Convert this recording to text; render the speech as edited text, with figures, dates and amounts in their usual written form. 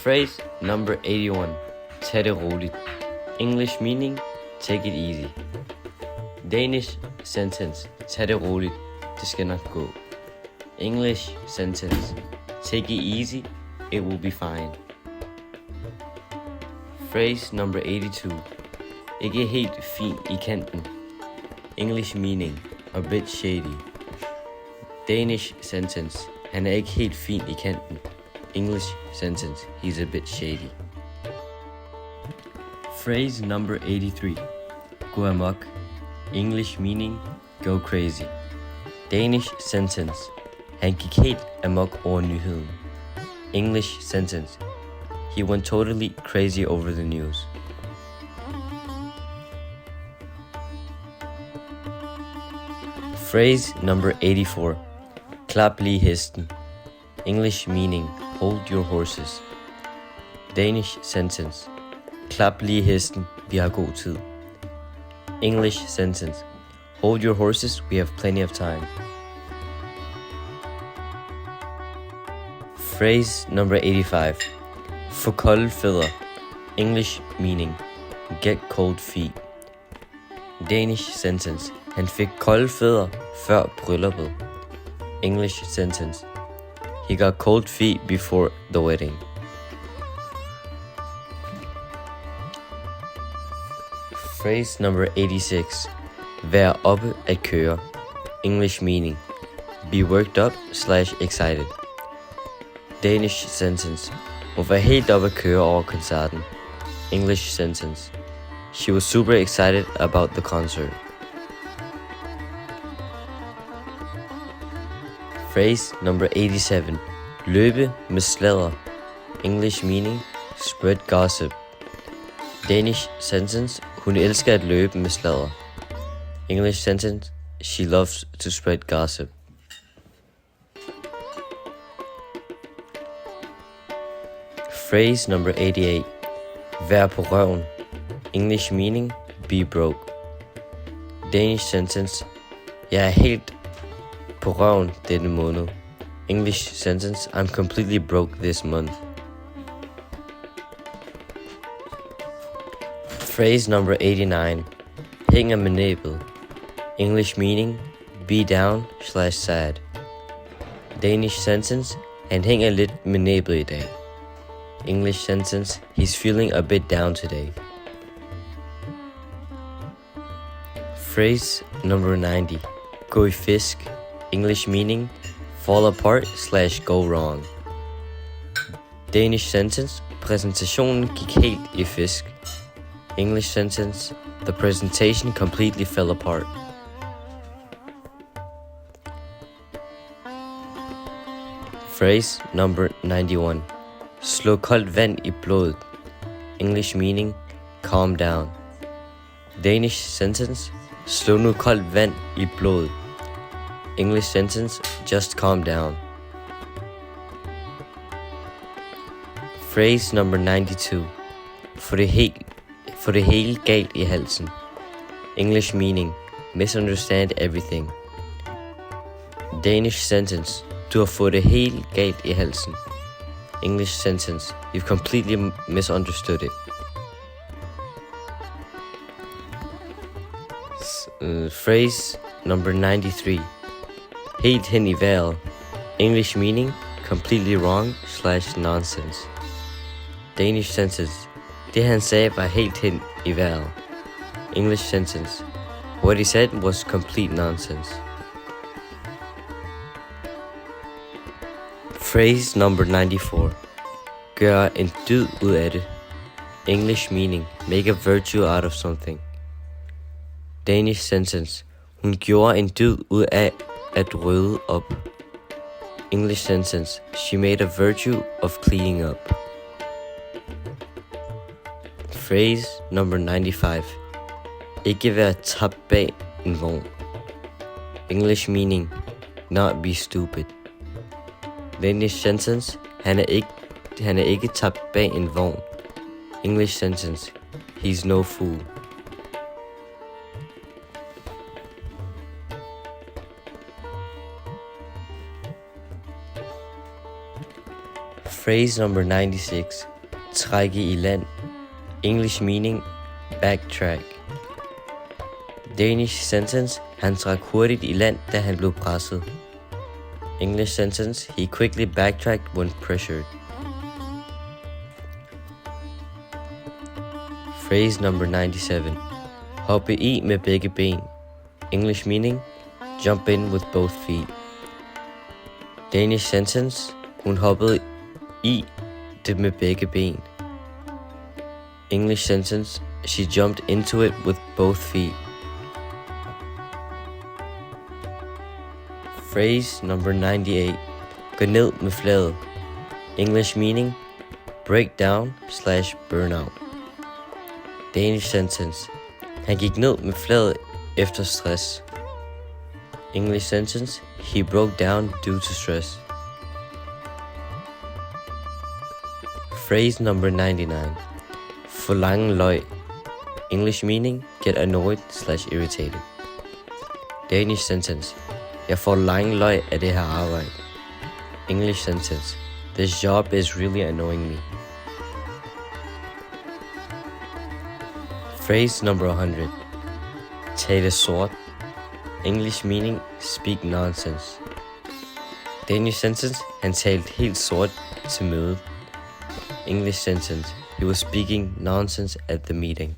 Phrase number 81. Tag det roligt. English meaning, take it easy. Danish sentence. Tag det roligt. Det skal nok gå. English sentence. Take it easy. It will be fine. Phrase number 82. Ikke helt fin i kanten. English meaning, a bit shady. Danish sentence. Han er ikke helt fin i kanten. English sentence. He's a bit shady. Phrase number 83. Gå amok. English meaning, go crazy. Danish sentence. Han gik helt amok over nyheden. English sentence. He went totally crazy over the news. Phrase number 84. Klap lige hesten. English meaning, hold your horses. Danish sentence. Klap lige hesten, vi har god tid. English sentence. Hold your horses, we have plenty of time. Phrase number 85. Få kolde fødder. English meaning, get cold feet. Danish sentence. Han fik kolde fødder før brylluppet. English sentence. He got cold feet before the wedding. Phrase number 86. Vær oppe at køre. English meaning, be worked up / excited. Danish sentence. Hun var helt oppe at køre over koncerten. English sentence. She was super excited about the concert. Phrase number 87. Løbe med sladder. English meaning, spread gossip. Danish sentence. Hun elsker at løbe med sladder. English sentence. She loves to spread gossip. Phrase number 88. Vær på røven. English meaning, be broke. Danish sentence. Jeg er helt på røven denne måned. English sentence. I'm completely broke this month. Phrase number 89. Hænger med næbet. English meaning, be down / sad. Danish sentence. Han hænger lidt med næbet i dag. English sentence. He's feeling a bit down today. Phrase number 90. Gå i fisk. English meaning, fall apart / go wrong. Danish sentence. Præsentationen gik helt i fisk. English sentence. The presentation completely fell apart. Phrase number 91. Slå koldt vand i blodet. English meaning, calm down. Danish sentence. Slå nu koldt vand i blodet. English sentence, just calm down. Phrase number 92. Få det hele galt i halsen. English meaning, misunderstand everything. Danish sentence. Du har fået det hele galt i halsen. English sentence. You've completely misunderstood it. Phrase number 93. Helt hen i vejret. English meaning, completely wrong / nonsense. Danish sentence. Det han sagde var helt hen i vejret. English sentence. What he said was complete nonsense. Phrase number 94. Gør en dyd ud af det. English meaning, make a virtue out of something. Danish sentence. Hun gjorde en dyd ud af at rydde op. English sentence. She made a virtue of cleaning up. Phrase number 95. Ikke være tabt bag en vogn. English meaning, not be stupid. Danish sentence. Han er ikke tabt bag en vogn. English sentence. He's no fool. Phrase number 96. trække i land. English meaning, backtrack. Danish sentence, han trak hurtigt i land, da han blev presset. English sentence, he quickly backtracked when pressured. Phrase number 97. Hoppe i med begge ben. English meaning, jump in with both feet. Danish sentence, hun hoppede i det med begge ben. English sentence, she jumped into it with both feet. Phrase number 98. Gå ned med flaget. English meaning, break down / burn out. Danish sentence, han gik ned med flaget efter stress. English sentence, he broke down due to stress. Phrase number 99. Forlange løg. English meaning, get annoyed / irritated. Danish sentence, jeg får lange løg af det her arbejde. English sentence, this job is really annoying me. Phrase number 100. Tale sort. English meaning, speak nonsense. Danish sentence, han talte helt sort til mødet. English sentence, he was speaking nonsense at the meeting.